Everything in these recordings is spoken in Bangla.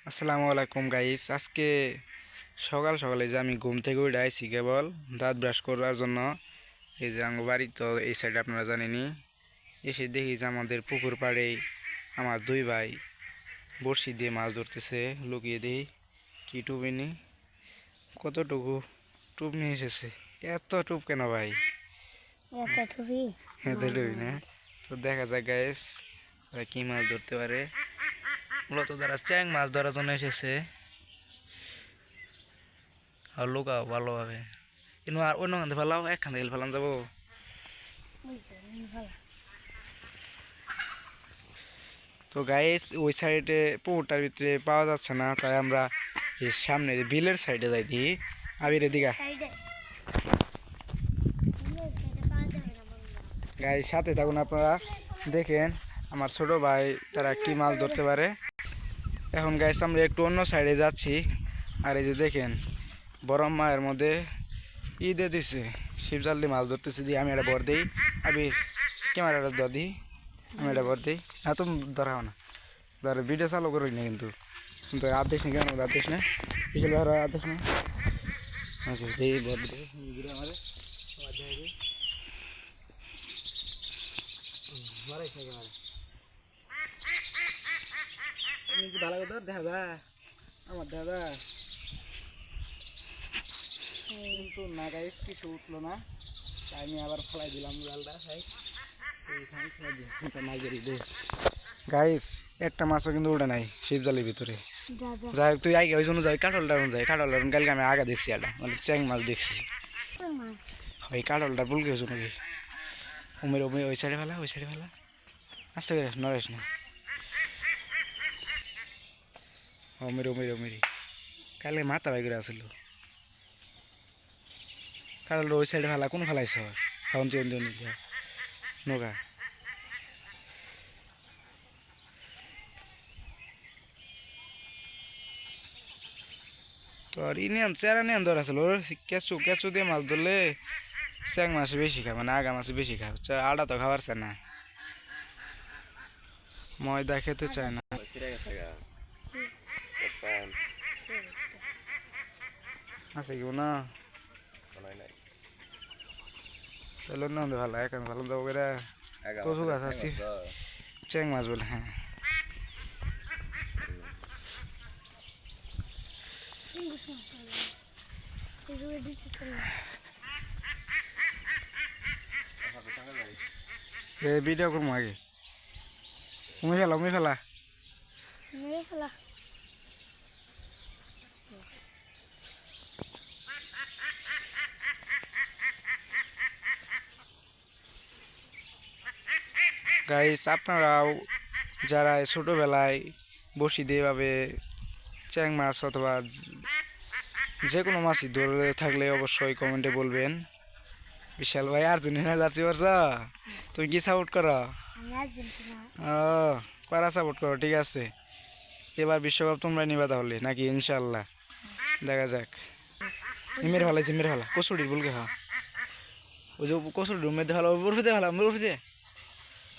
আসসালামু আলাইকুম গাইস। আজকে সকাল সকালে যে আমি ঘুম থেকে উঠে আইছি কেবল দাঁত ব্রাশ করার জন্য। এই যে আমার বাড়ি তো এই সাইডে আপনারা জানেনই। এসে দেখি যে আমাদের পুকুর পাড়ে আমার দুই ভাই বড়শি দিয়ে মাছ ধরতেছে। লুকিয়ে দিই কি টুপি নি, কতটুকু টুপ নিয়ে এসেছে। এত টুপ কেন ভাই? এত টুপি না? তো দেখা যাক গাইস কি মাছ ধরতে পারে। মূলত তারা চ্যাং মাছ ধরার জন্য এসেছে। আর লুকাও ভালোভাবে, কিন্তু আর অন্য খান থেকে ফেলাও, একখান থেকে ফেলান যাবো। তো গাইস ওই সাইডে পুকুরটার ভিতরে পাওয়া যাচ্ছে না, তাই আমরা এই সামনে বিলের সাইডে যাই দিই। আবির দিঘা গাইস সাথে থাকুন আপনারা, দেখেন আমার ছোট ভাই তারা কি মাছ ধরতে পারে। এখন গাইস আমরা একটু অন্য সাইডে যাচ্ছি। আর এই যে দেখেন বরম মায়ের মধ্যে দিয়ে দিচ্ছে শিবজাল দিয়ে মাছ ধরতেছে। দিয়ে আমি একটা বর দিই, আবির ক্যামেরাটা ধর দিই, আমি এটা বর দিই। না তুমি ধরাও না, ধর ভিডিও চালু করি না কিন্তু কিন্তু আর দেখিস না, কেন আর দেখিস না, পিছনে আর দেখ না। আচ্ছা দিই বর দিই আমাদের মারাইস না ক্যামেরা ভালো করে ধর, দেখা যা আমার দাদা কিন্তু না গাইস কিছু উঠলো না, তাই আমি আবার ফেলাই দিলাম জালটা। গাইস একটা মাছও কিন্তু উঠে নাই শিবজালের ভিতরে। যাই হোক তুই আগে ওই জন্য যাই কাটলটা যাই, কাটলটা কালকে আমি আগে দেখছি একটা মানে চ্যাং মাছ দেখছি। ওই কাটলটা ভুল গেছো নাকি? উমের উমের ওই সাইডে ফেলা, ওই সাইডে ফেলা, আস্তে করে নরেশ না। উমের উমের উমেরি কালকে মাথা বাই করে আসলো। কাটলটা ওই সাইডে ফেলা, কোন ফেলাইছ খাওয়ান তুই নিলে নৌকা। তো আর ইনিয়ান চেরা নিয়ান ধর আসলো, কেঁচু কেঁচু দিয়ে মাছ ধরলে চ্যাং মাছ বেশি খায়, মানে আগা মাছ বেশি খায়। আটা তো খাবার চায় না, ময়দা খেতে চায় না। আছে কি না তাহলে না ভালো, এখন ভালো যাবো করে কচু গাছ আছে চ্যাং মাছ বলে। হ্যাঁ ভিডিও করবো আগে। উমি ফেলা, উমি ফেলা। গাইস আপনারাও যারা ছোটোবেলায় বসি দিয়ে ভাবে চ্যাং মাছ অথবা যে কোনো মাছই ধরে থাকলে অবশ্যই কমেন্টে বলবেন। বিশাল ভাই আর্জেন্টিনা যাচ্ছি বলছ, তুমি কি সাপোর্ট করো? ও কারা সাপোর্ট করো, ঠিক আছে। এবার বিশ্বকাপ তোমরা নিবা তাহলে নাকি? ইনশাল্লাহ দেখা যাক। মেরে ফেলাইছে, মেরে ফেলা কচুরির বলকে। হ্যাঁ ওই যে কচুরি মেরে ফেলা, বরফিতে ফেলা, বরফিতে।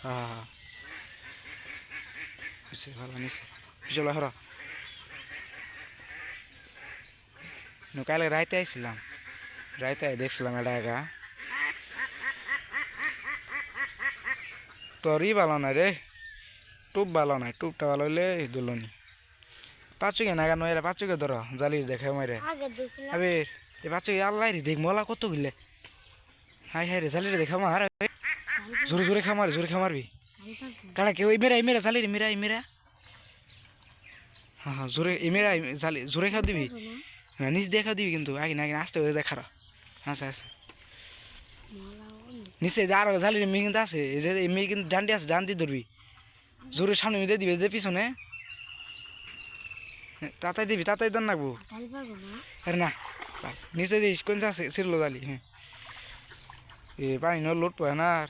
হ্যাঁ হ্যাঁ হচ্ছে ভালো নিচ্ছে বিশাল হর। কালকে রাইতে আইছিলাম, রাইতে দেখছিলাম এটা একা। তোরই ভালো না রে, টুপ ভালো নাই, টুপটা ভালো হইলে দুলনি। পাঁচুকে না কেন এরা পাঁচুকে ধরো জালি দেখে মারে। আবির এই পাঁচুকে আল্লাহ রে দেখ মলা কত গিলে। হাই হাই রে জালি রে দেখা মার, জোরে জোরে খামার, জোরে খামারবি কারা কেউ মেরা মেরা জালি রে, মেরা মেরা। হ্যাঁ হ্যাঁ জোরে মেরা জালি জোরে খাওয়া দিবি, নিচ দিয়ে খাওয়া দিবি কিন্তু আগে না আগে আস্তে হয়ে যায় খারাপ। আচ্ছা আচ্ছা নিচে যে আরো জালি মেয়ে কিন্তু আছে, এই যে মেয়ে কিন্তু ডান্ডি আছে, ডান্ডি ধরবি জোরে সামনে মেয়ে দিবি যে পিছনে তাতাই দিবি, তাতাই দেন নাকবো। আরে না নিচে দিস কোন আছে ছিড়লো জালি। হ্যাঁ এ পানি ন লোট পায় না, আর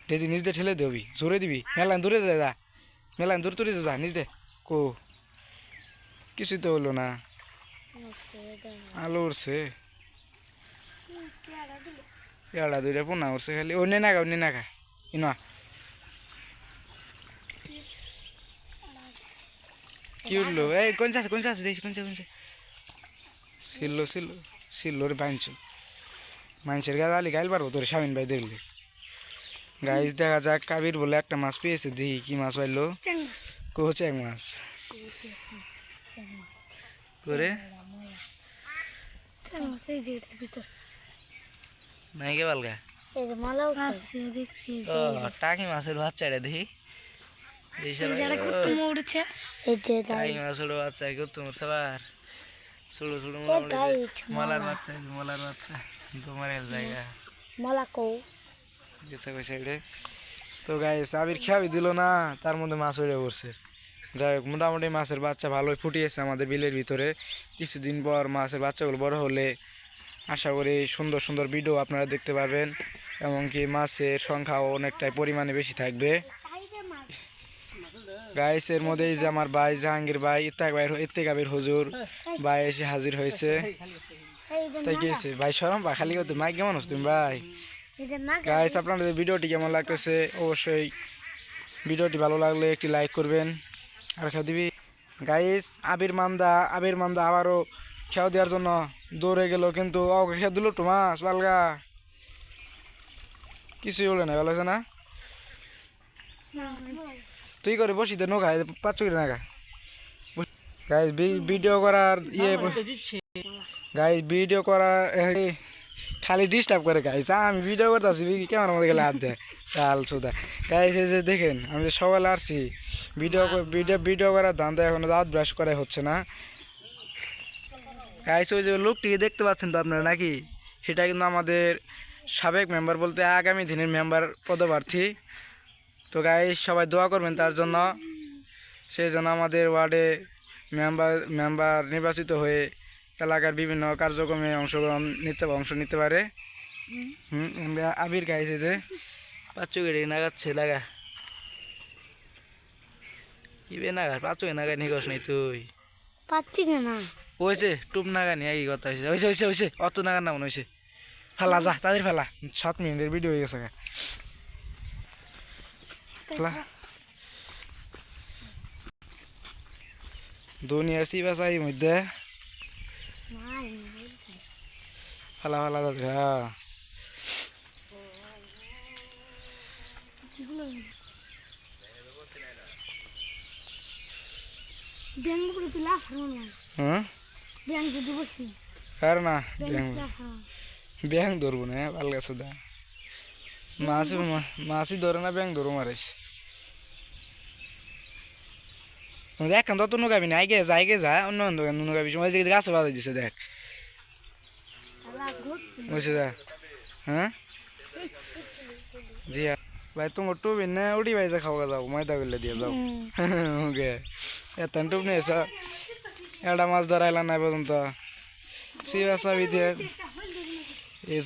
দিদি নিজ দিয়ে ঠেলে দিবি, জোরে দিবি, মেলান দূরে যা, যা মেলান দূরে দূরে যা নিজ দে। কো কিছুই তো হলো না, আলো উঠছে এড়া দুইটা পোনা উঠছে খালি। অন্য না খা, অন্য না খা ইনা কি উঠলো এই কোন চাষ দেখি কোন সিল্লো রে বাইনছ মানুষের গাছ আলি গাইল পারবো তোর স্বামীন ভাই দেখলে গাইজ দেখা যাক কাবির বলে একটা মাছ পেয়েছে দেখি কি মাছ পাইলো চ্যাং মাছ করে নাই কে বালগা টাকি মাছের বাচ্চাটা দেখি টাকি মাছের বাচ্চা তোমার সবার ছোটো ছোটো মলার বাচ্চা তোমার জায়গা গেছে কই সাইডে তো গাইস আবির খেয়াবি দিল না তার মধ্যে মাছ উড়ে পড়ছে যাই হোক মোটামুটি মাছের বাচ্চা ভালোই ফুটিয়েছে আমাদের বিলের ভিতরে কিছুদিন পর মাছের বাচ্চাগুলো বড় হলে আশা করি সুন্দর সুন্দর ভিডিও আপনারা দেখতে পারবেন এমনকি মাছের সংখ্যাও অনেকটাই পরিমাণে বেশি থাকবে গাইস এর মধ্যে এই যে আমার ভাই জাহাঙ্গীর ভাই ইত্তেকাবির হুজুর ভাই এসে হাজির হয়েছে তাই কি হয়েছে ভাই সরম বা খালি করতে মাইক কেমন হচ্ছে তুমি ভাই গাইস আপনাদের ভিডিওটি কেমন লাগতেছে অবশ্যই ভিডিওটি ভালো লাগলে একটি লাইক করবেন আর খেয়ে দিবি গাইস আবির মান্দা আবারও খেয়াও দেওয়ার জন্য দৌড়ে গেল কিন্তু ওকে খেয়ে দিল তো মাছ বালগা কিছুই হলো না ভালো আছে না তুই করে বসি দে নৌকা পাচ্ছ কি না গাইস ভিডিও করার গাইস ভিডিও করা খালি ডিস্টার্ব করে গাইস আমি ভিডিও করতেছি কেমন মধ্যে গেলে হাত দেয় চাল সোদা গাইস এই যে দেখেন আমি সকালে আসছি ভিডিও করার ধান্দা এখন দাঁত ব্রাশ করা হচ্ছে না গাইস ওই যে লোকটিকে দেখতে পাচ্ছেন তো আপনারা নাকি সেটা কিন্তু আমাদের সাবেক মেম্বার বলতে আগামী দিনের মেম্বার পদপ্রার্থী তো গাইস সবাই দোয়া করবেন তার জন্য সেই জন্য আমাদের ওয়ার্ডে মেম্বার নির্বাচিত হয়ে এলাকার বিভিন্ন কার্যক্রমে অংশ নিতে পারে আবির গাইছে যে পাঁচশো গেড়ে নাগাচ্ছে লাগা কি বে নাগা পাঁচশো নাগা নিগস নেই তুই পাচ্ছি না হয়েছে টুপ নাগা নিয়ে এই কথা হয়েছে অত নাগা না মনে হয়েছে ফেলা যা তাদের ফেলা 7 মিনিটের ভিডিও হয়ে গেছে ফেলা দুনিয়া বাসাই মধ্যে ফালা দাদা না ব্যাং ধরবো না পালগা সুদা মাছই ধরে না ব্যাং ধরো মারিস দেখ তো নুকাবি না আগে যা অন্য নুকাবি গাছে বাজাই দিছে দেখ বুঝছে যা হ্যাঁ জি ভাই তোমার টুপ না উঠি ভাই যা খাওয়া যাও ময়দা করলে দিয়ে যাও ওকে এত টুপ নিয়ে এসো একটা মাছ ধরাইলাম না পর্যন্ত সিবাসাবি দিয়ে এই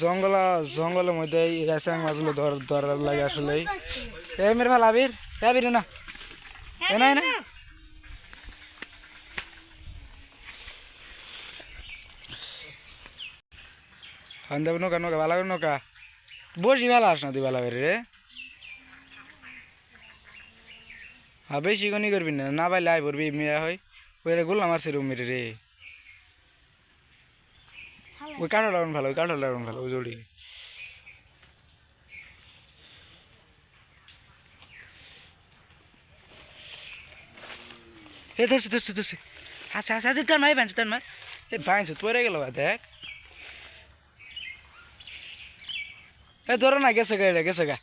জঙ্গলের মধ্যে চ্যাং মাছগুলো ধরার লাগে আসলে এই মেরে ভালো আবির না এ না হান্দাব নৌকা ভালো করে নৌকা বসি ভালো আস না তুই ভালো করে রে হ্যাঁ বেশি কনি করবি না পাইলে আই পড়বি মেয়া হয় ওই গোল্লা মারছে রুম মেরে রে ওই কাঠল ভালো ওই জড়ি এ ধরছে আচ্ছা টান মার এ ভাঙছে পরে গেল দেখ এ ধরো না গেছে গা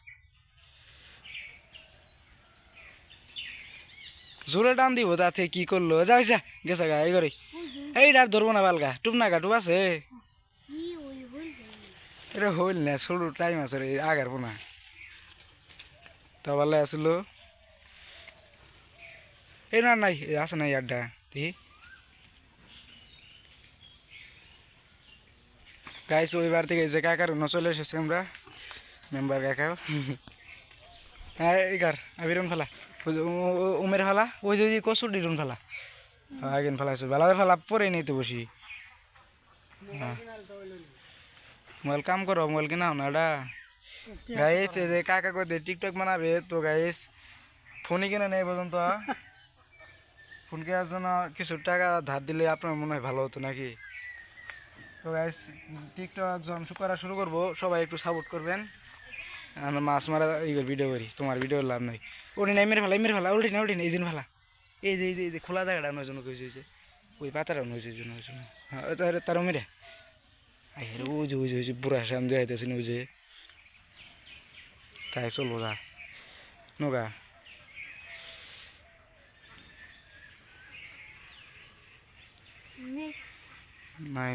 জোরে টান দিব তাতে কি করলো যাইছা গেছে গা এই করে এইটা ধরবো না বালগা টুপ আছে এটা হইল না ছোট টাইম আছে রে আগারবো না তা ভালো আসলো এই না নাই আছে না ইয়ারটা দেখি গাইস ওইবার থেকে যে কাকার চলে এসেছে আমরা মেম্বার কাকা হ্যাঁ এগার আবিরন ফেলা উমের ফেলা ওই যদি কচুর ডিরুন ফেলা আগেন ফেলাইছো ভালো ফেলা পরে নেই তো বসি মোবাইল কাম করো মোবাইল কিনা না এটা গাইস এই যে কাকা কই টিকটক বানাবে তো গাইস ফোনই কিনে নেই পর্যন্ত ফোন কেনার জন্য কিছু টাকা ধার দিলে আপনার মনে হয় ভালো হতো নাকি? তো গাইস টিকটক যখন করা শুরু করবো সবাই একটু সাপোর্ট করবেন। আমরা মাছ মারা ভিডিও করি, তোমার ভিডিও লাভ নাই। ওটি নাই মেরে ফেলা উল্টি না এই জন্য ফেলা। এই যে খোলা জায়গাটা নয় জন্য কইছে যে ওই পাতাটা নয় জন্য ওই জন্য হ্যাঁ তারও মেরে আই রে ওই যে বুড়া সামনে যাইতেছেন ওই যে তাই চলবো যা নৌকা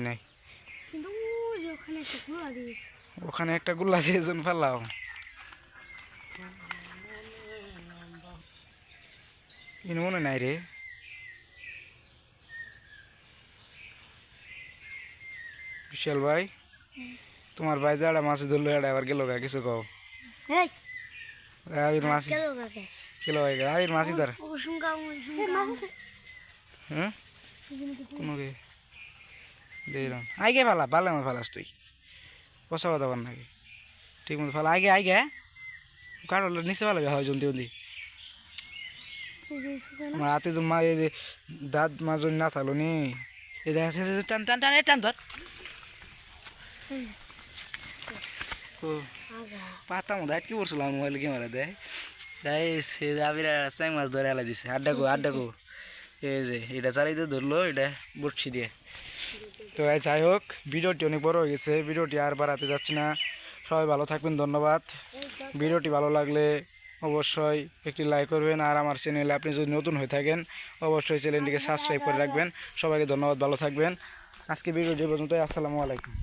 নাই কিন্তু ওখানে একটা গুল্লা দিয়ে জন ফেললাম। ইনি মনে নাই রে। বিশাল ভাই তোমার ভাই যারা মাছ ধরলো এটা আবার গেল গা কিছু কও। আবির মাছ গেল ভাই আবির মাছই ধর। হ্যাঁ কোনো গে দেখলাম আগে ফালা ভালো আমার ফালাস তুই পশা কথা বল নাকি ঠিক মতো ফালা আগে কারো নিচে ভালো হয় জলদি জলদি আমার হাতে তো মা এই যে দাঁত মাজন না থাকলো নি এই যে টান টান টান টান ধর পাতা মতো আটকে পড়ছিলাম মোবাইল ক্যামেরা দেয় তাই সে আবির চাই মাছ ধরে এলা দিছে আড্ডাকো এই যে এটা চালাইতে ধরলো এটা বড়শি দিয়ে। তো যাই হোক ভিডিওটি অনেক বড় হয়ে গেছে, ভিডিওটি আর বাড়াতে যাচ্ছি না। সবাই ভালো থাকবেন, ধন্যবাদ। ভিডিওটি ভালো লাগলে অবশ্যই একটি লাইক করবেন, আর আমার চ্যানেলে আপনি যদি নতুন হয়ে থাকেন অবশ্যই চ্যানেলটিকে সাবস্ক্রাইব করে রাখবেন। সবাইকে ধন্যবাদ, ভালো থাকবেন। আজকে ভিডিওটি পর্যন্ত, আসসালামু আলাইকুম।